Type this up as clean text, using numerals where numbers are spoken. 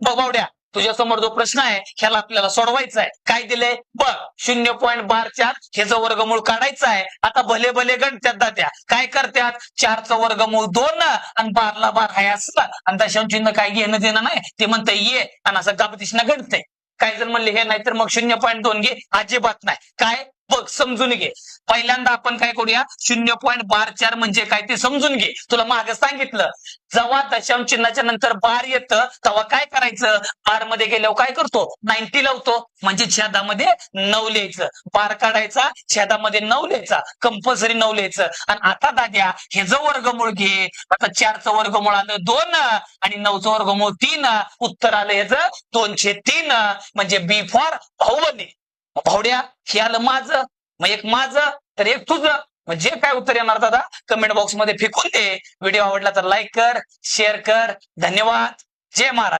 बघ बावड्या, तुझ्या समोर जो प्रश्न आहे ह्याला आपल्याला सोडवायचा आहे. काय दिलंय बघ, 0.12 ह्याचं वर्गमूळ काढायचं आहे. आता भले भले गणत्यात दात्या काय करतात, 4चं वर्गमूळ 2 आणि 12ला 12 आहे असला आणि दशांश चिन्ह काय घेणं देणं नाही, ते म्हणतं ये आणि असं गाबतीशनं गणतंय. काय जर म्हणले हे नाही तर मग 0.2 घे, अजिबात नाही. काय बघ समजून घे. पहिल्यांदा आपण काय करूया, 0.12 म्हणजे काय ते समजून घे. तुला मागे सांगितलं, जेव्हा दशांश चिन्हाच्या नंतर बार येतं तेव्हा काय करायचं, बार मध्ये गेल्यावर काय करतो, 90 लावतो, म्हणजे छेदामध्ये 9 लिहायचं. बार काढायचा, छेदामध्ये 9 लिहायचा, कंपल्सरी 9 लिहायचं. आणि आता दाद्या हे जो वर्गमूळ घे, आता 4चं वर्गमूळ आलं 2 आणि 9चं वर्गमूळ 3, उत्तर आलं ह्याचं 203, म्हणजे बी फॉर बाहुबली. भावड्या हे आलं माझं, मग एक माझं तर एक तुझं. मग जे काय उत्तर येणार दादा कमेंट बॉक्स मध्ये फेकून दे. व्हिडिओ आवडला तर लाईक कर, शेअर कर. धन्यवाद. जय महाराज.